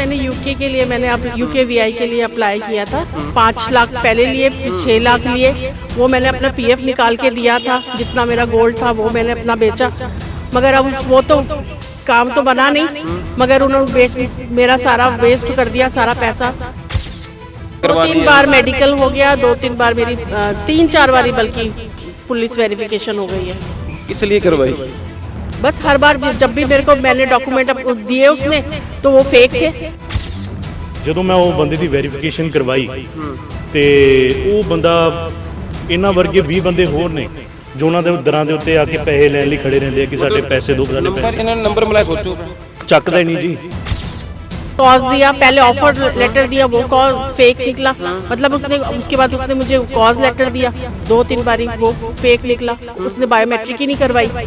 मैंने यूके के लिए मैंने अब यूके वीआई के लिए अप्लाई किया था। 5 लाख पहले लिए, 6 लाख लिए। वो मैंने अपना पीएफ निकाल के दिया था, जितना मेरा गोल्ड था वो मैंने अपना बेचा। मगर अब वो तो काम तो बना नहीं, मगर उन्होंने मेरा सारा वेस्ट कर दिया, सारा पैसा। 2-3 बार मेडिकल हो गया, 2-3 बार मेरी 3-4 बारी बल्कि पुलिस वेरिफिकेशन हो गई है। किस लिए करवाई? बस हर बार जब भी मेरे को मैंने डॉक्यूमेंट दिए उसने तो वो फेक थे। ਜਦੋਂ ਮੈਂ ਉਹ ਬੰਦੇ ਦੀ ਵੈਰੀਫਿਕੇਸ਼ਨ ਕਰਵਾਈ ਤੇ ਉਹ ਬੰਦਾ ਇਹਨਾਂ ਵਰਗੇ 20 ਬੰਦੇ ਹੋਰ ਨੇ ਜੋ ਉਹਨਾਂ ਦੇ ਦਰਾਂ ਦੇ ਉੱਤੇ ਆ ਕੇ ਪੈਸੇ ਲੈਣ ਲਈ ਖੜੇ ਰਹਿੰਦੇ ਆ ਕਿ ਸਾਡੇ ਪੈਸੇ ਦਿਓ, ਸਾਡੇ ਨੰਬਰ ਪੈਸੇ ਇਹਨਾਂ ਨੇ ਨੰਬਰ ਮਿਲਾਇਆ, ਸੋਚੋ ਚੱਕਦਾ ਹੀ ਨਹੀਂ ਜੀ। कॉज दिया, पहले ऑफर लेटर दिया, वो कॉल फेक निकला। मतलब उसने उसके बाद उसने मुझे कॉज लेटर दिया 2-3 बारी, वो फेक निकला। उसने बायोमेट्रिक ही नहीं करवाई।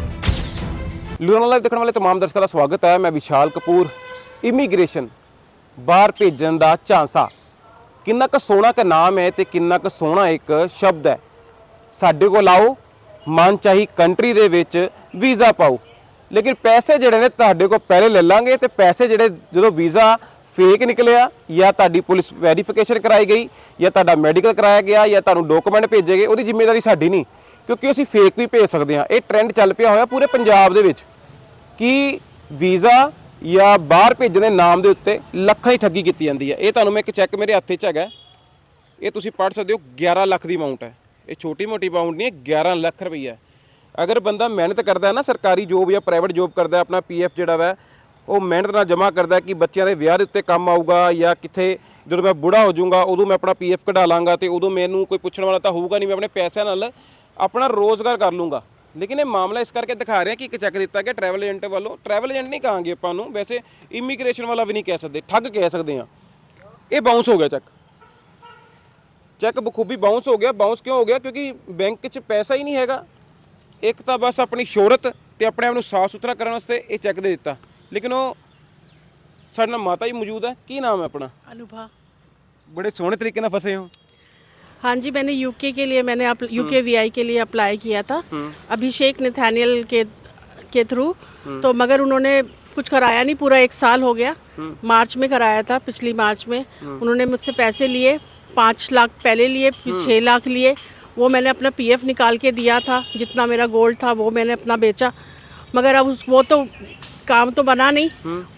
ਲੁਧਿਆਣਾ ਲਾਈਵ ਦੇਖਣ ਵਾਲੇ तमाम ਦਰਸ਼ਕਾਂ ਦਾ ਸਵਾਗਤ ਹੈ। ਮੈਂ ਵਿਸ਼ਾਲ ਕਪੂਰ। ਇਮੀਗ੍ਰੇਸ਼ਨ ਬਾਹਰ ਭੇਜਣ ਦਾ ਝਾਂਸਾ ਕਿੰਨਾ ਕੁ ਸੋਹਣਾ ਕ ਨਾਮ ਹੈ ਤੇ ਕਿੰਨਾ ਕੁ ਸੋਹਣਾ ਇੱਕ ਸ਼ਬਦ ਹੈ। ਸਾਡੇ ਕੋਲ ਆਓ, ਮਨਚਾਹੀ ਕੰਟਰੀ ਦੇ ਵਿੱਚ ਵੀਜ਼ਾ ਪਾਓ, ਲੇਕਿਨ ਪੈਸੇ ਜਿਹੜੇ ਨੇ ਤੁਹਾਡੇ ਕੋਲ ਪਹਿਲੇ ਲੈ ਲਾਂਗੇ ਤੇ ਪੈਸੇ ਜਿਹੜੇ ਜਦੋਂ ਵੀਜ਼ਾ ਫੇਕ ਨਿਕਲਿਆ ਜਾਂ ਤੁਹਾਡੀ ਪੁਲਿਸ ਵੈਰੀਫਿਕੇਸ਼ਨ ਕਰਾਈ ਗਈ ਜਾਂ ਤੁਹਾਡਾ ਮੈਡੀਕਲ ਕਰਾਇਆ ਗਿਆ ਜਾਂ ਤੁਹਾਨੂੰ ਡਾਕੂਮੈਂਟ ਭੇਜੇ ਗਏ, ਉਹਦੀ ਜ਼ਿੰਮੇਵਾਰੀ ਸਾਡੀ ਨਹੀਂ, ਕਿਉਂਕਿ ਅਸੀਂ ਫੇਕ ਵੀ ਭੇਜ ਸਕਦੇ ਹਾਂ। ਇਹ ਟ੍ਰੈਂਡ ਚੱਲ ਪਿਆ ਹੋਇਆ ਪੂਰੇ ਪੰਜਾਬ ਦੇ ਵਿੱਚ ਕਿ ਵੀਜ਼ਾ ਜਾਂ ਬਾਹਰ ਭੇਜਣ ਦੇ ਨਾਮ ਦੇ ਉੱਤੇ ਲੱਖਾਂ ਹੀ ਠੱਗੀ ਕੀਤੀ ਜਾਂਦੀ ਹੈ। ਇਹ ਤੁਹਾਨੂੰ ਮੈਂ ਇੱਕ ਚੈੱਕ ਮੇਰੇ ਹੱਥ 'ਚ ਹੈਗਾ, ਇਹ ਤੁਸੀਂ ਪੜ੍ਹ ਸਕਦੇ ਹੋ। 11 ਲੱਖ ਦੀ ਅਮਾਊਂਟ ਹੈ। ਇਹ ਛੋਟੀ ਮੋਟੀ ਅਮਾਊਂਟ ਨਹੀਂ ਹੈ, 11 ਲੱਖ ਰੁਪਈਆ। ਅਗਰ ਬੰਦਾ ਮਿਹਨਤ ਕਰਦਾ ਹੈ ਨਾ, ਸਰਕਾਰੀ ਜੋਬ ਜਾਂ ਪ੍ਰਾਈਵੇਟ ਜੋਬ ਕਰਦਾ, ਆਪਣਾ ਪੀਐਫ ਜਿਹੜਾ ਵਾ ਉਹ ਮਿਹਨਤ ਨਾਲ ਜਮ੍ਹਾਂ ਕਰਦਾ ਕਿ ਬੱਚਿਆਂ ਦੇ ਵਿਆਹ ਦੇ ਉੱਤੇ ਕੰਮ ਆਊਗਾ ਜਾਂ ਕਿੱਥੇ ਜਦੋਂ ਮੈਂ ਬੁੜਾ ਹੋ ਜਾਊਂਗਾ ਉਦੋਂ ਮੈਂ ਆਪਣਾ ਪੀਐਫ ਕਢਾ ਲਾਂਗਾ ਤੇ ਉਦੋਂ ਮੈਨੂੰ ਕੋਈ ਪੁੱਛਣ ਵਾਲਾ ਤਾਂ ਹੋਊਗਾ ਨਹੀਂ, ਮੈਂ ਆਪਣੇ ਪੈਸਿਆਂ ਨਾਲ ਆਪਣਾ ਰੋਜ਼ਗਾਰ ਕਰ ਲੂੰਗਾ। ਲੇਕਿਨ ਇਹ ਮਾਮਲਾ ਇਸ ਕਰਕੇ ਦਿਖਾ ਰਿਹਾ ਕਿ ਇੱਕ ਚੈੱਕ ਦਿੱਤਾ ਗਿਆ ਟਰੈਵਲ ਏਜੰਟ ਵੱਲੋਂ। ਟਰੈਵਲ ਏਜੰਟ ਨਹੀਂ ਕਹਾਂਗੇ ਆਪਾਂ ਨੂੰ, ਵੈਸੇ ਇਮੀਗ੍ਰੇਸ਼ਨ ਵਾਲਾ ਵੀ ਨਹੀਂ ਕਹਿ ਸਕਦੇ, ਠੱਗ ਕਹਿ ਸਕਦੇ ਹਾਂ। ਇਹ ਬਾਉਂਸ ਹੋ ਗਿਆ ਚੈੱਕ ਬਖੂਬੀ ਬਾਉਂਸ ਹੋ ਗਿਆ। ਬਾਉਂਸ ਕਿਉਂ ਹੋ ਗਿਆ? ਕਿਉਂਕਿ ਬੈਂਕ 'ਚ ਪੈਸਾ ਹੀ ਨਹੀਂ ਹੈਗਾ। ਇੱਕ ਤਾਂ ਬਸ ਆਪਣੀ ਸ਼ੋਹਰਤ ਤੇ ਆਪਣੇ ਆਪ ਨੂੰ ਸਾਫ਼ ਸੁਥਰਾ ਕਰਨ ਵਾਸਤੇ ਇਹ ਚੈੱਕ ਦੇ ਦਿੱਤਾ। ਲੇਕਿਨ ਉਹ ਸਾਡੇ ਨਾਲ ਮਾਤਾ ਜੀ ਮੌਜੂਦ ਹੈ। ਕੀ ਨਾਮ ਹੈ ਆਪਣਾ? अनुभा। बड़े सोहने तरीके ਨਾਲ फंसे हो। हाँ जी, मैंने यूके के लिए मैंने यूके वीआई के लिए अप्लाई किया था अभिषेक नथानियल के थ्रू। तो मगर उन्होंने कुछ कराया नहीं, पूरा 1 साल हो गया। मार्च में कराया था, पिछली मार्च में। उन्होंने मुझसे पैसे लिए, 5 लाख पहले लिए, 6 लाख लिए। वो मैंने अपना पीएफ निकाल के दिया था, जितना मेरा गोल्ड था वो मैंने अपना बेचा। मगर अब वो तो काम तो बना नहीं,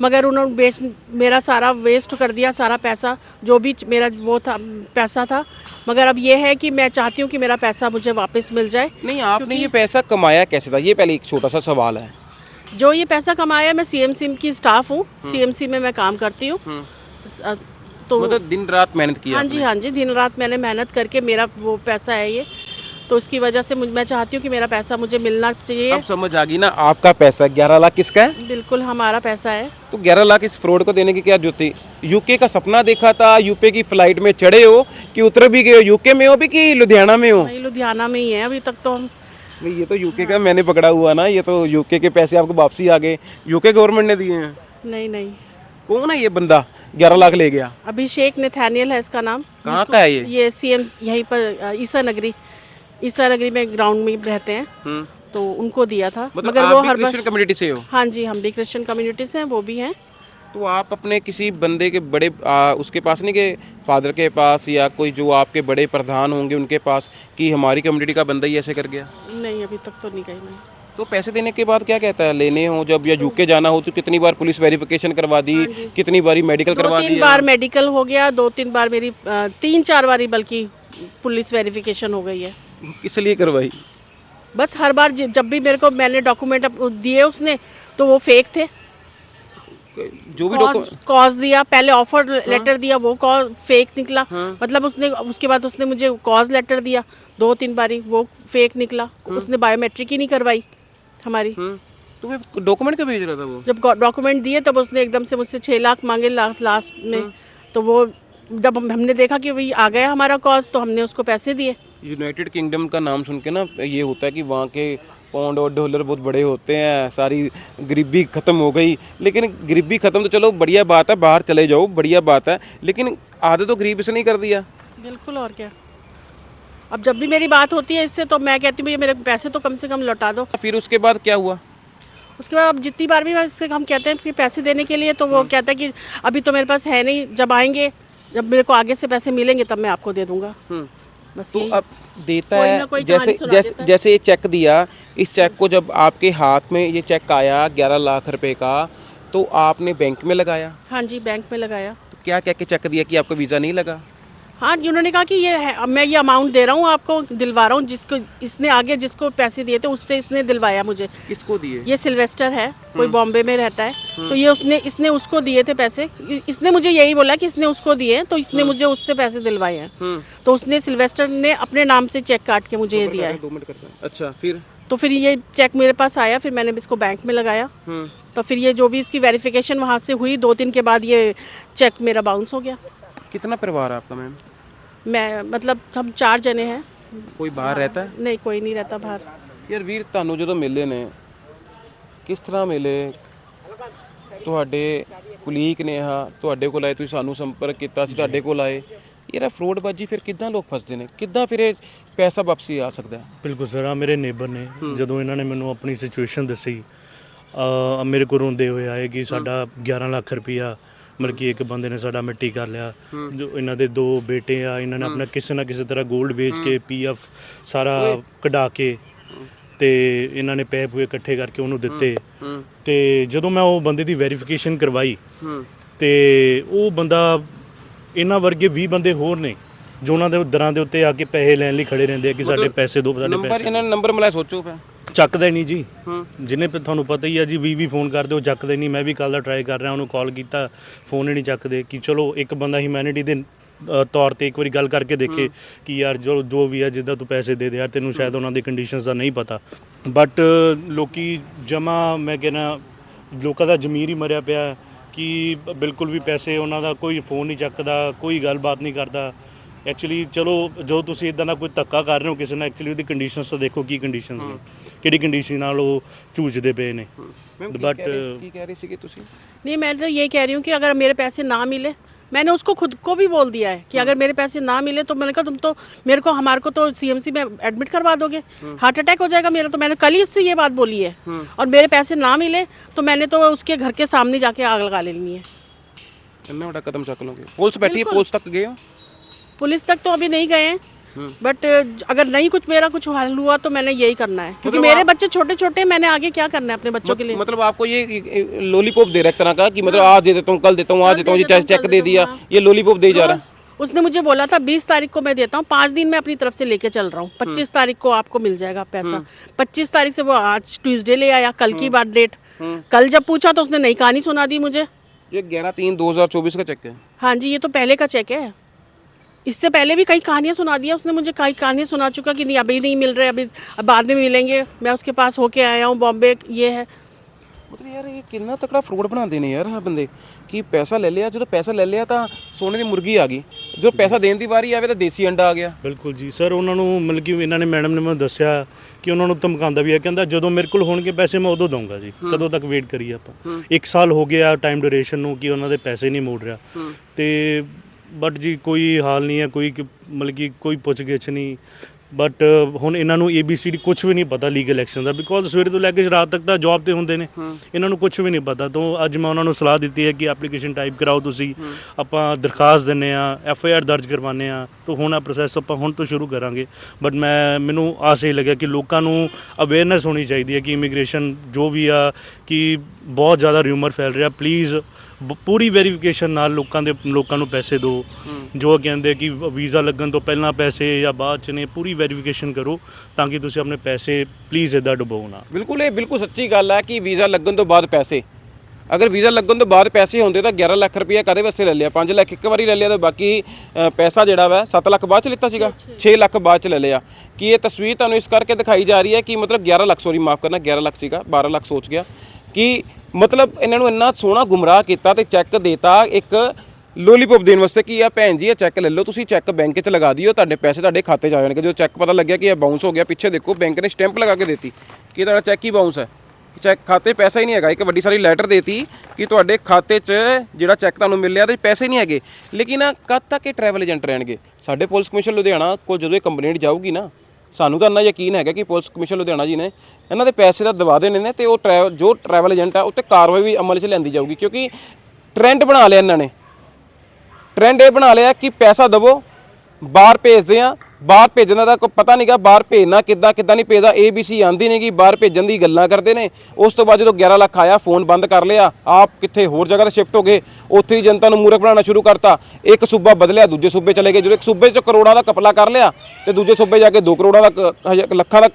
मगर उन्होंने मेरा सारा वेस्ट कर दिया, सारा पैसा जो भी मेरा वो था पैसा था। मगर अब ये है कि मैं चाहती हूँ कि मेरा पैसा मुझे वापस मिल जाए। नहीं, आपने ये पैसा कमाया कैसे था? ये पहले एक छोटा सा सवाल है। जो ये पैसा कमाया, मैं सीएमसी की स्टाफ हूँ, सीएमसी में मैं काम करती हूँ। तो मतलब दिन रात मेहनत किया? हाँ जी, दिन रात मैंने मेहनत करके मेरा वो पैसा है ये, तो उसकी वजह से मैं चाहती हूँ कि मेरा पैसा मुझे मिलना चाहिए। अब समझ आ गई ना, आपका पैसा 11 लाख किसका है? बिल्कुल हमारा पैसा है। तो 11 लाख इस फ्रॉड को देने की क्या जरूरत थी? यूके का सपना देखा था, यूपी की फ्लाइट में चढ़े हो कि उतर भी गए हो? यूके में हो भी कि लुधियाना में हो? नहीं, लुधियाना में ही है अभी तक तो हम। नहीं, ये तो यूके का मैंने पकड़ा हुआ ना, ये तो यूके के पैसे आपको वापसी आ गए, यूके गवर्नमेंट ने दिए हैं। नहीं। कौन है ये बंदा 11 लाख ले गया? अभिषेक नथानियल है इसका नाम। कहाँ का है ये? ये सीएम यहीं पर ईसा नगरी में ग्राउंड में रहते हैं। तो उनको दिया था। मतलब मगर आप वो भी हर क्रिश्चियन कम्युनिटी से हो? हाँ जी, हम भी क्रिश्चियन कम्युनिटी से हैं, वो भी हैं। तो आप अपने किसी बंदे के बड़े उसके पास नहीं गए, फादर के पास या कोई जो आपके बड़े प्रधान होंगे उनके पास कि हमारी कम्युनिटी का बंदा ही ऐसे कर गया? नहीं, अभी तक तो नहीं गई मैं। तो पैसे देने के बाद क्या कहता है? लेने हो जब या यूके जाना हो तो कितनी बार पुलिस वेरिफिकेशन करवा दी, कितनी बारी मेडिकल करवा दिया? 2-3 बार मेडिकल हो गया, 2-3 बार मेरी 3-4 बारी बल्कि पुलिस वेरिफिकेशन हो गई है। किस लिए करवाई? बस हर बार जब भी मेरे को मैंने डॉक्यूमेंट दिए उसने तो वो फेक थे। जो भी कॉज दिया, पहले ऑफर लेटर दिया, वो कॉज फेक निकला। मतलब उसने उसके बाद उसने मुझे कॉज लेटर दिया 2-3 बारी, वो फेक निकला। उसने बायोमेट्रिक ही नहीं करवाई हमारी। तो मैं डॉक्यूमेंट का भेज रहा था वो। जब डॉक्यूमेंट दिए तब उसने एकदम से मुझसे 6 लाख मांगे लास्ट में। तो वो जब हमने देखा कि भाई आ गया हमारा कॉज तो हमने उसको पैसे दिए। यूनाइटेड किंगडम का नाम सुन के ना ये होता है कि वहाँ के पाउंड और डॉलर बहुत बड़े होते हैं, सारी गरीबी ख़त्म हो गई। लेकिन गरीबी ख़त्म तो चलो बढ़िया बात है, बाहर चले जाओ बढ़िया बात है, लेकिन आधे तो गरीब से नहीं कर दिया। बिल्कुल, और क्या। अब जब भी मेरी बात होती है इससे तो मैं कहती हूँ भैया मेरे पैसे तो कम से कम लौटा दो। फिर उसके बाद क्या हुआ? उसके बाद अब जितनी बार भी इससे हम कहते हैं कि पैसे देने के लिए, तो वो कहता है कि अभी तो मेरे पास है नहीं, जब आएंगे, जब मेरे को आगे से पैसे मिलेंगे तब मैं आपको दे दूंगा। बस तो यही। अब देता कोई है, ना कोई जैसे कहानी सुना जैसे देता है। जैसे ये चेक दिया, इस चेक को जब आपके हाथ में ये चेक आया 11 लाख रुपए का, तो आपने बैंक में लगाया, हाँ जी, बैंक में लगाया। तो क्या कह के चेक दिया कि आपका वीज़ा नहीं लगा? हाँ, उन्होंने कहा कि ये है, अब मैं ये अमाउंट दे रहा हूँ आपको, दिलवा रहा हूँ, जिसको इसने आगे जिसको पैसे दिए थे उससे इसने दिलवाया मुझे। किसको दिए? ये सिल्वेस्टर है, कोई बॉम्बे में रहता है, तो ये इसने उसको दिए थे पैसे। इसने मुझे यही बोला कि इसने उसको दिए, तो इसने मुझे उससे पैसे दिलवाए हैं। तो उसने सिल्वेस्टर ने अपने नाम से चेक काट के मुझे ये दिया है। 2 मिनट करता है। अच्छा, फिर? तो फिर ये चेक मेरे पास आया, फिर मैंने इसको बैंक में लगाया। तो फिर ये जो भी इसकी वेरिफिकेशन वहाँ से हुई 2-3 के बाद, ये चेक मेरा बाउंस हो गया। कितना परिवार है आपका मैम? मैं मतलब हम 4 जने हैं। कोई बाहर रहता है? नहीं, कोई नहीं रहता बाहर। ਯਾਰ ਵੀਰ, ਤੁਹਾਨੂੰ ਜਦੋਂ ਮਿਲੇ ਨੇ ਕਿਸ ਤਰ੍ਹਾਂ ਮਿਲੇ? ਤੁਹਾਡੇ ਕੁਲੀਗ ਨੇ ਤੁਹਾਡੇ ਕੋਲ ਆਏ, ਤੁਸੀਂ ਸਾਨੂੰ ਸੰਪਰਕ ਕੀਤਾ, ਸੀ ਤੁਹਾਡੇ ਕੋਲ ਆਏ। ਯਾਰ ਫਰੋਡਬਾਜੀ ਫਿਰ ਕਿੱਦਾਂ ਲੋਕ ਫਸਦੇ ਨੇ, ਕਿੱਦਾਂ ਫਿਰ ਇਹ ਪੈਸਾ ਵਾਪਸੀ ਆ ਸਕਦਾ ਹੈ? ਬਿਲਕੁਲ ਸਰ, ਆ ਮੇਰੇ ਨੇਬਰ ਨੇ, ਜਦੋਂ ਇਹਨਾਂ ਨੇ ਮੈਨੂੰ ਆਪਣੀ ਸਿਚੁਏਸ਼ਨ ਦੱਸੀ, ਮੇਰੇ ਕੋਲ ਰੋਂਦੇ ਹੋਏ ਆਏ ਕਿ ਸਾਡਾ 11 ਲੱਖ ਰੁਪਈਆ ਮਤਲਬ ਕਿ ਇੱਕ ਬੰਦੇ ਨੇ ਸਾਡਾ ਮਿੱਟੀ ਕਰ ਲਿਆ। ਜੋ ਇਹਨਾਂ ਦੇ 2 ਬੇਟੇ ਆ, ਇਹਨਾਂ ਨੇ ਆਪਣਾ ਕਿਸੇ ਨਾ ਕਿਸੇ ਤਰ੍ਹਾਂ ਗੋਲਡ ਵੇਚ ਕੇ ਪੀਐਫ ਸਾਰਾ ਕਢਾ ਕੇ ਤੇ ਇਹਨਾਂ ਨੇ ਪੈਸੇ ਪੂਏ ਇਕੱਠੇ ਕਰਕੇ ਉਹਨੂੰ ਦਿੱਤੇ। ਤੇ ਜਦੋਂ ਮੈਂ ਉਹ ਬੰਦੇ ਦੀ ਵੈਰੀਫਿਕੇਸ਼ਨ ਕਰਵਾਈ, ਤੇ ਉਹ ਬੰਦਾ, ਇਹਨਾਂ ਵਰਗੇ 20 ਬੰਦੇ ਹੋਰ ਨੇ ਜੋ ਉਹਨਾਂ ਦੇ ਦਰਾਂ ਦੇ ਉੱਤੇ ਆ ਕੇ ਪੈਸੇ ਲੈਣ ਲਈ ਖੜੇ ਰਹਿੰਦੇ ਆ ਕਿ ਸਾਡੇ ਪੈਸੇ ਦਿਓ, ਸਾਡੇ ਨੰਬਰ ਪੈਸੇ। ਇਹਨਾਂ ਨੇ ਨੰਬਰ ਮਿਲਾਇਆ, ਸੋਚੋ ਫਿਰ। ਚੱਕਦਾ ਹੀ ਨਹੀਂ ਜੀ। ਜਿਹਨੇ ਤੁਹਾਨੂੰ ਪਤਾ ਹੀ ਆ ਜੀ, 20 ਫੋਨ ਕਰਦੇ, ਉਹ ਚੱਕਦਾ ਹੀ ਨਹੀਂ। ਮੈਂ ਵੀ ਕੱਲ੍ਹ ਦਾ ਟਰਾਈ ਕਰ ਰਿਹਾ, ਉਹਨੂੰ ਕਾਲ ਕੀਤਾ, ਫੋਨ ਹੀ ਨਹੀਂ ਚੱਕਦੇ। ਕਿ ਚਲੋ ਇੱਕ ਬੰਦਾ ਹਿਊਮੈਨਿਟੀ ਦੇ ਤੌਰ ਤੇ ਇੱਕ ਵਾਰੀ ਗੱਲ ਕਰਕੇ ਦੇਖੇ ਕਿ ਯਾਰ ਜੋ ਵੀ ਆ, ਜਿੱਦਾਂ ਤੂੰ ਪੈਸੇ ਦੇ ਦੇ ਯਾਰ, ਤੈਨੂੰ ਸ਼ਾਇਦ ਉਹਨਾਂ ਦੀ ਕੰਡੀਸ਼ਨਸ ਦਾ ਨਹੀਂ ਪਤਾ। ਬਟ ਲੋਕੀ ਜਮਾ, ਮੈਂ ਕਹਿੰਦਾ ਲੋਕਾਂ ਦਾ ਜ਼ਮੀਰ ਹੀ ਮਰਿਆ ਪਿਆ ਕਿ ਬਿਲਕੁਲ ਵੀ ਪੈਸੇ ਉਹਨਾਂ ਦਾ ਕੋਈ ਫੋਨ ਨਹੀਂ ਚੱਕਦਾ, ਕੋਈ ਗੱਲਬਾਤ ਨਹੀਂ ਕਰਦਾ। ਐਕਚੁਅਲੀ ਚਲੋ, ਜੋ ਤੁਸੀਂ ਇਦਾਂ ਦਾ ਕੋਈ ਧੱਕਾ ਕਰ ਰਹੇ ਹੋ ਕਿਸੇ ਨਾਲ, ਐਕਚੁਅਲੀ ਉਹਦੀ ਕੰਡੀਸ਼ਨਸ ਤਾਂ ਦੇਖੋ ਕੀ ਕੰਡੀਸ਼ਨਸ ਨੇ, ਕਿਹੜੀ ਕੰਡੀਸ਼ਨ ਨਾਲ ਉਹ ਝੂਝਦੇ ਪਏ ਨੇ। ਬਟ ਕੀ ਕਹਿ ਰਹੇ ਸੀਗੇ ਤੁਸੀਂ? नहीं, मैं तो ये कह रही हूँ कि अगर मेरे पैसे ना मिले, मैंने उसको खुद को भी बोल दिया है कि अगर मेरे पैसे ना मिले तो मैंने कहा तुम तो हमारे को तो सीएमसी में एडमिट करवा दोगे, हार्ट अटैक हो जाएगा मेरा। तो मैंने कल ही उससे ये बात बोली है। और मेरे पैसे ना मिले तो मैंने तो उसके घर के सामने जाके आग लगा लेनी है। ਇੰਨਾ ਵੱਡਾ ਕਦਮ ਚੱਕ ਲੋਗੇ? ਪੁਲਿਸ ਬੈਠੀ ਹੈ, ਪੁਲਿਸ ਤੱਕ ਗਏ ਹੋ? पुलिस तक तो अभी नहीं गए हैं, बट अगर नहीं कुछ मेरा कुछ हल हुआ तो मैंने यही करना है, क्योंकि मेरे बच्चे छोटे छोटे, मैंने आगे क्या करना है अपने बच्चों के लिए। मतलब आपको ये लॉलीपॉप दे रहा है एक तरह का कि मतलब आज दे देता हूँ, कल देता हूँ, आज देता हूँ, ये चेक दे दिया, ये लॉलीपॉप दे जा रहा है। उसने मुझे बोला था 20 तारीख को मैं देता हूँ, 5 दिन मैं अपनी तरफ से लेके चल रहा हूँ, 25 तारीख को आपको मिल जाएगा पैसा। 25 तारीख से वो आज ट्यूसडे ले आया, कल की बात डेट। कल जब पूछा तो उसने नई कहानी सुना दी मुझे। ये 11/3/2024 का चेक है? हाँ जी, ये तो पहले का चेक है। इससे पहले भी कई कहानियाँ सुना दिया उसने मुझे, कई कहानियाँ सुना चुका कि नहीं अभी नहीं मिल रहे, अभी बाद में मिलेंगे। मैं उसके पास होके आया हूँ बॉम्बे, ये है। मतलब यार ये कितना तकड़ा फ्रॉड बनाते ने यार बंदे कि पैसा ले लिया, जो पैसा ले लिया ਤਾਂ ਸੋਨੇ ਦੀ ਮੁਰਗੀ ਆ ਗਈ, ਜੋ ਪੈਸਾ ਦੇਣ ਦੀ ਵਾਰੀ ਆਵੇ ਤਾਂ ਦੇਸੀ ਅੰਡਾ ਆ ਗਿਆ। ਬਿਲਕੁਲ ਜੀ ਸਰ, ਉਹਨਾਂ ਨੂੰ ਮਤਲਬ ਕਿ ਇਹਨਾਂ ਨੇ, ਮੈਡਮ ਨੇ ਮੈਨੂੰ ਦੱਸਿਆ ਕਿ ਉਹਨਾਂ ਨੂੰ ਧਮਕਾਉਂਦਾ ਵੀ ਹੈ, ਕਹਿੰਦਾ ਜਦੋਂ ਮੇਰੇ ਕੋਲ ਹੋਣਗੇ ਪੈਸੇ ਮੈਂ ਉਦੋਂ ਦਊਂਗਾ ਜੀ, ਕਦੋਂ ਤੱਕ ਵੇਟ ਕਰੀਏ ਆਪਾਂ। 1 ਸਾਲ ਹੋ ਗਿਆ ਟਾਈਮ ਡਿਊਰੇਸ਼ਨ ਨੂੰ ਕਿ ਉਹਨਾਂ ਦੇ ਪੈਸੇ ਨਹੀਂ ਮੋੜ ਰਿਹਾ। ਤੇ ਬਟ ਜੀ ਕੋਈ ਹਾਲ ਨਹੀਂ ਹੈ, ਕੋਈ ਮਤਲਬ ਕਿ ਕੋਈ ਪੁੱਛ ਗਿੱਛ ਨਹੀਂ। ਬਟ ਹੁਣ ਇਹਨਾਂ ਨੂੰ ABCD ਕੁਝ ਵੀ ਨਹੀਂ ਪਤਾ ਲੀਗਲ ਐਕਸ਼ਨ ਦਾ, ਬਿਕੋਜ਼ ਸਵੇਰੇ ਤੋਂ ਲੈ ਕੇ ਰਾਤ ਤੱਕ ਤਾਂ ਜੌਬ ਤੇ ਹੁੰਦੇ ਨੇ, ਇਹਨਾਂ ਨੂੰ ਕੁਝ ਵੀ ਨਹੀਂ ਪਤਾ। ਤੋਂ ਅੱਜ ਮੈਂ ਉਹਨਾਂ ਨੂੰ ਸਲਾਹ ਦਿੱਤੀ ਹੈ ਕਿ ਐਪਲੀਕੇਸ਼ਨ ਟਾਈਪ ਕਰਾਓ ਤੁਸੀਂ, ਆਪਾਂ ਦਰਖਾਸਤ ਦਿੰਦੇ ਆ, FIR ਦਰਜ ਕਰਵਾਉਂਦੇ ਆ। ਤਾਂ ਹੁਣ ਆ ਪ੍ਰੋਸੈਸ ਆਪਾਂ ਹੁਣ ਤੋਂ ਸ਼ੁਰੂ ਕਰਾਂਗੇ। ਬਟ ਮੈਨੂੰ ਆਸ ਇਹ ਲੱਗਿਆ ਕਿ ਲੋਕਾਂ ਨੂੰ ਅਵੇਅਰਨੈਸ ਹੋਣੀ ਚਾਹੀਦੀ ਹੈ ਕਿ ਇਮੀਗ੍ਰੇਸ਼ਨ ਜੋ ਵੀ ਆ, ਕਿ ਬਹੁਤ ਜ਼ਿਆਦਾ ਰਿਊਮਰ ਫੈਲ ਰਿਹਾ। ਪਲੀਜ਼ ਪੂਰੀ ਵੈਰੀਫਿਕੇਸ਼ਨ ਨਾਲ ਲੋਕਾਂ ਨੂੰ ਪੈਸੇ ਦਿਓ। ਜੋ ਕਹਿੰਦੇ ਕਿ ਵੀਜ਼ਾ ਲੱਗਣ ਤੋਂ ਪਹਿਲਾਂ ਪੈਸੇ ਜਾਂ ਬਾਅਦ 'ਚ ਨੇ, ਪੂਰੀ ਵੈਰੀਫਿਕੇਸ਼ਨ ਕਰੋ ਤਾਂ ਕਿ ਤੁਸੀਂ ਆਪਣੇ ਪੈਸੇ ਪਲੀਜ਼ ਇੱਦਾਂ ਡੁਬਾਓ ਨਾ। ਬਿਲਕੁਲ, ਇਹ ਬਿਲਕੁਲ ਸੱਚੀ ਗੱਲ ਹੈ ਕਿ ਵੀਜ਼ਾ ਲੱਗਣ ਤੋਂ ਬਾਅਦ ਪੈਸੇ, ਅਗਰ ਵੀਜ਼ਾ ਲੱਗਣ ਤੋਂ ਬਾਅਦ ਪੈਸੇ ਹੁੰਦੇ ਤਾਂ 11 ਲੱਖ ਰੁਪਈਆ ਕਦੇ ਵਾਸਤੇ ਲੈ ਲਿਆ, 5 ਲੱਖ ਇੱਕ ਵਾਰੀ ਲੈ ਲਿਆ, ਤਾਂ ਬਾਕੀ ਪੈਸਾ ਜਿਹੜਾ ਵਾ 7 ਲੱਖ ਬਾਅਦ 'ਚ ਲਿੱਤਾ ਸੀਗਾ, 6 ਲੱਖ ਬਾਅਦ 'ਚ ਲੈ ਲਿਆ। ਕਿ ਇਹ ਤਸਵੀਰ ਤੁਹਾਨੂੰ ਇਸ ਕਰਕੇ ਦਿਖਾਈ ਜਾ ਰਹੀ ਹੈ ਕਿ ਮਤਲਬ 11 ਲੱਖ, ਸੌਰੀ ਮਾਫ ਕਰਨਾ, 11 ਲੱਖ ਸੀਗਾ, 12 ਲੱਖ ਸੋਚ ਗਿਆ। ਕਿ ਮਤਲਬ ਇਹਨਾਂ ਨੂੰ ਇੰਨਾ ਸੋਹਣਾ ਗੁੰਮਰਾਹ ਕੀਤਾ ਤੇ ਚੈੱਕ ਦੇਤਾ ਇੱਕ ਲੋਲੀਪੌਪ ਦੇਣ ਵਾਸਤੇ ਕਿ ਆ ਭੈਣ ਜੀ ਇਹ ਚੈੱਕ ਲੈ ਲਓ, ਤੁਸੀਂ ਚੈੱਕ ਬੈਂਕ 'ਚ ਲਗਾ ਦਿਓ, ਤੁਹਾਡੇ ਪੈਸੇ ਤੁਹਾਡੇ ਖਾਤੇ 'ਚ ਆ ਜਾਣਗੇ। ਜਦੋਂ ਚੈੱਕ ਪਤਾ ਲੱਗਿਆ ਕਿ ਇਹ ਬਾਊਂਸ ਹੋ ਗਿਆ, ਪਿੱਛੇ ਦੇਖੋ ਬੈਂਕ ਨੇ ਸਟੈਂਪ ਲਗਾ ਕੇ ਦਿੱਤੀ ਕਿ ਤੁਹਾਡਾ ਚੈੱਕ ਹੀ ਬਾਊਂਸ ਹੈ, ਚੈੱਕ ਖਾਤੇ ਪੈਸਾ ਹੀ ਨਹੀਂ ਹੈਗਾ। ਇੱਕ ਵੱਡੀ ਸਾਰੀ ਲੈਟਰ ਦੇਤੀ ਕਿ ਤੁਹਾਡੇ ਖਾਤੇ 'ਚ ਜਿਹੜਾ ਚੈੱਕ ਤੁਹਾਨੂੰ ਮਿਲਿਆ ਤੇ ਪੈਸੇ ਨਹੀਂ ਹੈਗੇ। ਲੇਕਿਨ ਕਦ ਤੱਕ ਇਹ ਟਰੈਵਲ ਏਜੰਟ ਰਹਿਣਗੇ? ਸਾਡੇ ਪੁਲਿਸ ਕਮਿਸ਼ਨ ਲੁਧਿਆਣਾ ਕੋਲ ਜਦੋਂ ਇਹ ਕੰਪਲੇਂਟ ਜਾਊਗੀ ਨਾ, ਸਾਨੂੰ ਤਾਂ ਇੰਨਾ ਯਕੀਨ ਹੈਗਾ ਕਿ ਪੁਲਿਸ ਕਮਿਸ਼ਨ ਲੁਧਿਆਣਾ ਜੀ ਨੇ ਇਹਨਾਂ ਦੇ ਪੈਸੇ ਦਾ ਦਵਾ ਦੇਣੇ ਨੇ ਤੇ ਉਹ ਜੋ ਟਰੈਵਲ ਏਜੰਟ ਆ ਉੱਤੇ ਕਾਰਵਾਈ ਵੀ ਅਮਲ 'ਚ ਲਿਆਂਦੀ ਜਾਊਗੀ, ਕਿਉਂਕਿ ਟ੍ਰੈਂਡ ਬਣਾ ਲਿਆ ਇਹਨਾਂ ਨੇ। ਟ੍ਰੈਂਡ ਇਹ ਬਣਾ ਲਿਆ ਕਿ ਪੈਸਾ ਦਵੋ, ਬਾਹਰ ਭੇਜਦੇ ਆ। ਬਾਹਰ ਭੇਜਣ ਦਾ ਕੋਈ ਪਤਾ ਨਹੀਂਗਾ, ਬਾਹਰ ਭੇਜਣਾ ਕਿੱਦਾਂ ਨਹੀਂ ਭੇਜਦਾ, ABC ਆਂਦੀ ਨਹੀਂ, ਕਿ ਬਾਹਰ ਭੇਜਣ ਦੀ ਗੱਲਾਂ ਕਰਦੇ ਨੇ। ਉਸ ਤੋਂ ਬਾਅਦ ਜਦੋਂ 11 ਲੱਖ ਆਇਆ, ਫੋਨ ਬੰਦ ਕਰ ਲਿਆ, ਆਪ ਕਿੱਥੇ ਹੋਰ ਜਗ੍ਹਾ ਤੇ ਸ਼ਿਫਟ ਹੋ ਗਏ, ਉੱਥੇ ਹੀ ਜਨਤਾ ਨੂੰ ਮੂਰਖ ਬਣਾਉਣਾ ਸ਼ੁਰੂ ਕਰਤਾ। ਇੱਕ ਸੂਬਾ ਬਦਲਿਆ, ਦੂਜੇ ਸੂਬੇ ਚਲੇ ਗਏ। ਜਦੋਂ ਇੱਕ ਸੂਬੇ 'ਚ ਕਰੋੜਾਂ ਦਾ ਕਪਲਾ ਕਰ ਲਿਆ ਤੇ ਦੂਜੇ ਸੂਬੇ ਜਾ ਕੇ 2 ਕਰੋੜਾਂ ਦਾ ਲੱਖਾਂ ਦਾ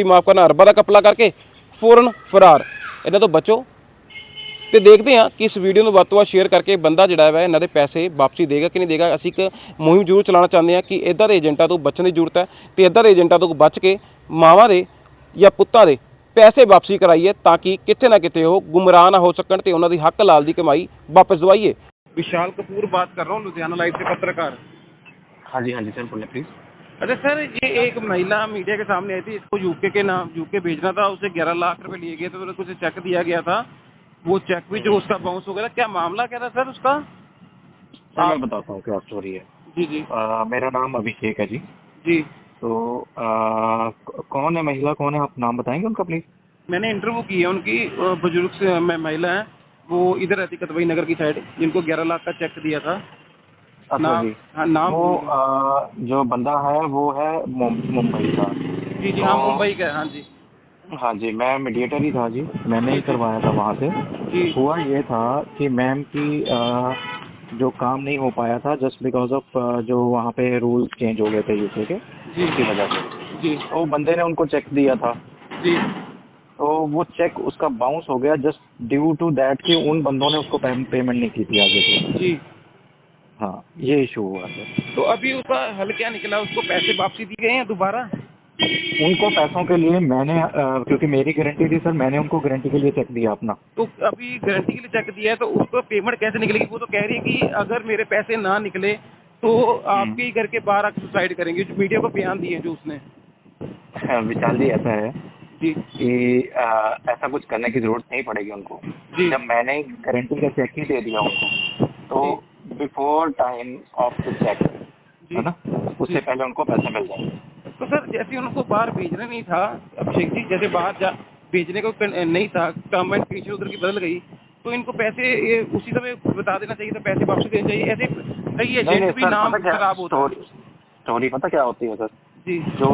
ਮਾਫ ਕਰਨਾ, ਅਰਬਾਂ ਦਾ ਕਪਲਾ ਕਰਕੇ ਫੌਰਨ ਫਰਾਰ। ਇਹਨਾਂ ਤੋਂ ਬਚੋ ਤੇ ਦੇਖਦੇ ਹਾਂ ਕਿ ਇਸ ਵੀਡੀਓ ਨੂੰ ਵੱਧ ਤੋਂ ਵੱਧ ਸ਼ੇਅਰ ਕਰਕੇ ਬੰਦਾ ਜਿਹੜਾ ਹੈ ਇਹਨਾਂ ਦੇ ਪੈਸੇ ਵਾਪਸੀ ਦੇਗਾ ਕਿ ਨਹੀਂ ਦੇਗਾ। ਅਸੀਂ ਇੱਕ ਮੁਹਿੰਮ ਜ਼ਰੂਰ ਚਲਾਉਣਾ ਚਾਹੁੰਦੇ ਹਾਂ ਕਿ ਇੱਦਾਂ ਦੇ ਏਜੰਟਾਂ ਤੋਂ ਬਚਣ ਦੀ ਜ਼ਰੂਰਤ ਹੈ ਤੇ ਇੱਦਾਂ ਦੇ ਏਜੰਟਾਂ ਤੋਂ ਬਚ ਕੇ ਮਾਵਾਂ ਦੇ ਜਾਂ ਪੁੱਤਾਂ ਦੇ ਪੈਸੇ ਵਾਪਸੀ ਕਰਾਈਏ, ਤਾਂ ਕਿ ਕਿਤੇ ਨਾ ਕਿਤੇ ਉਹ ਗੁੰਮਰਾਹ ਨਾ ਹੋ ਸਕਣ ਤੇ ਉਹਨਾਂ ਦੀ ਹੱਕ ਲਾਲ ਦੀ ਕਮਾਈ ਵਾਪਸ ਦਵਾਈਏ। विशाल कपूर बात कर रहा हूँ, लुधियाना लाइव से पत्रकार। हाँ जी सर बोलिए प्लीज़। अच्छा सर, ये एक महिला मीडिया के सामने आई थी, इसको यूके भेजना था, उसे 11 लाख रुपए लिए गए थे, तो उसे चेक दिया गया था, वो चेक भी जो उसका बाउंस हो गया था। क्या मामला क्या था सर उसका? सर मैं बताता हूँ क्या स्टोरी है। जी जी। मेरा नाम अभिषेक है जी। जी। तो कौन है महिला, कौन है, आप नाम बताएंगे उनका प्लीज़? मैंने इंटरव्यू की है उनकी, बुजुर्ग से महिला है, वो इधर रहती कतवई नगर की साइड, जिनको 11 लाख का चेक दिया था। अच्छा जी। हाँ, नाम वो जो बंदा है वो है मुंबई का। जी जी। हाँ, मुंबई का है। हाँ जी। हाँ जी, मैं मीडिएटर ही था जी, मैंने ही करवाया था वहाँ से। जी। हुआ ये था कि मैम की जो काम नहीं हो पाया था जस्ट बिकॉज ऑफ जो वहाँ पे रूल्स चेंज हो गए थे यूके के, इसकी वजह से। जी। तो बंदे ने उनको चेक दिया था जी। तो वो चेक उसका बाउंस हो गया जस्ट ड्यू टू दैट कि उन बंदों ने उसको पेमेंट नहीं की थी आगे से। जी। हाँ, ये इशू हुआ सर। तो अभी उसका हल क्या निकला? उसको पैसे वापसी दिए गए हैं दोबारा? उनको पैसों के लिए मैंने क्योंकि मेरी गारंटी थी सर, मैंने उनको गारंटी के लिए चेक दिया अपना। तो अभी गारंटी के लिए चेक दिया है, तो उसको पेमेंट कैसे निकलेगी? वो तो कह रही है कि अगर मेरे पैसे ना निकले तो आपके ही घर के बाहर आकर सुसाइड करेंगे, जो मीडिया को बयान दिए हैं जो उसने। विशाल जी ऐसा है जी कि ऐसा कुछ करने की जरूरत नहीं पड़ेगी उनको। जी। जब मैंने गारंटी का चेक ही दे दिया उनको, तो before time of the check, है ना, उससे पहले उनको पैसे मिल जाएंगे। तो सर जैसे उनको बाहर भेजना नहीं था अभिषेक जी, जैसे बाहर भेजने को नहीं था, टर्म एंड कंडीशन उधर की बदल गई, तो इनको पैसे ये उसी समय बता देना चाहिए था, पैसे वापस देने चाहिए। ऐसे कई एजेंट भी नाम खराब होता है। स्टोरी पता क्या होती है सर? जी। जो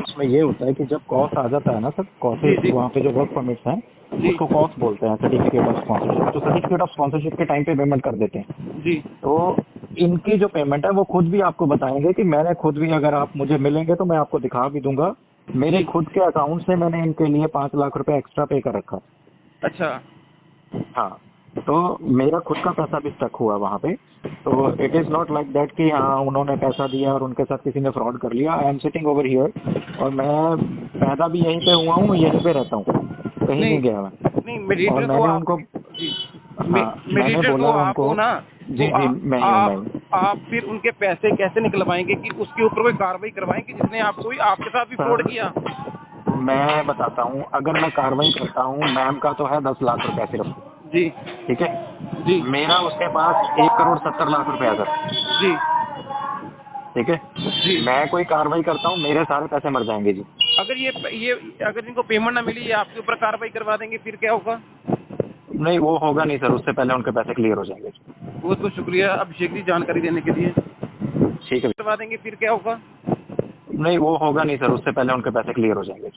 उसमें ये होता है कि जब कॉस्ट आ जाता है ना सर, कॉस्ट वहाँ पे जो वर्क परमिट्स हैं उसको कॉस्ट बोलते हैं, सर्टिफिकेट ऑफ स्पॉन्सरशिप। तो सर्टिफिकेट ऑफ स्पॉन्सरशिप के टाइम पे पेमेंट कर देते हैं जी। तो इनकी जो पेमेंट है वो खुद भी आपको बताएंगे कि मैंने खुद भी, अगर आप मुझे मिलेंगे तो मैं आपको दिखा भी दूंगा, मेरे खुद के अकाउंट से मैंने इनके लिए 5 लाख रुपए एक्स्ट्रा पे कर रखा। अच्छा। हाँ, तो मेरा खुद का पैसा भी स्टक हुआ वहाँ पे। तो it is not like that कि हाँ उन्होंने पैसा दिया और उनके साथ किसी ने फ्रॉड कर लिया। I am sitting over here, और मैं पैदा भी यहीं पे हुआ हूँ, यहीं पे रहता हूँ, कहीं नहीं गया मैं। नहीं, और मीडिएटर मैंने तो उनको मीडिएटर तो आप हो ना। जी जी, मैं आप फिर उनके पैसे कैसे निकलवाएंगे कि उसके ऊपर कोई कार्रवाई करवाएंगे जिसने आपको आपके साथ भी फ्रॉड किया? मैं बताता हूँ, अगर मैं कार्रवाई करता हूँ, मैम का तो है 10 लाख रुपया सिर्फ। जी। ठीक है जी। मेरा उसके पास 1 करोड़ 70 लाख रुपया सर। जी। ठीक है जी। मैं कोई कार्रवाई करता हूँ, मेरे सारे पैसे मर जाएंगे जी। अगर ये अगर इनको पेमेंट ना मिली, ये आपके ऊपर कार्रवाई करवा देंगे, फिर क्या होगा? नहीं, वो होगा नहीं सर, उससे पहले उनके पैसे क्लियर हो जाएंगे। बहुत बहुत शुक्रिया अभिषेक जी जानकारी देने के लिए। ठीक है, करवा देंगे, फिर क्या होगा? नहीं, वो होगा नहीं सर, उससे पहले उनके पैसे क्लियर हो जाएंगे।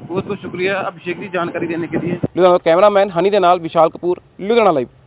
बहुत बहुत शुक्रिया अभिषेक जी जानकारी देने के लिए। ਲੁਧਿਆਣਾ ਕੈਮਰਾਮੈਨ ਹਨੀ ਦੇ ਨਾਲ ਵਿਸ਼ਾਲ ਕਪੂਰ, ਲੁਧਿਆਣਾ ਲਾਈਵ।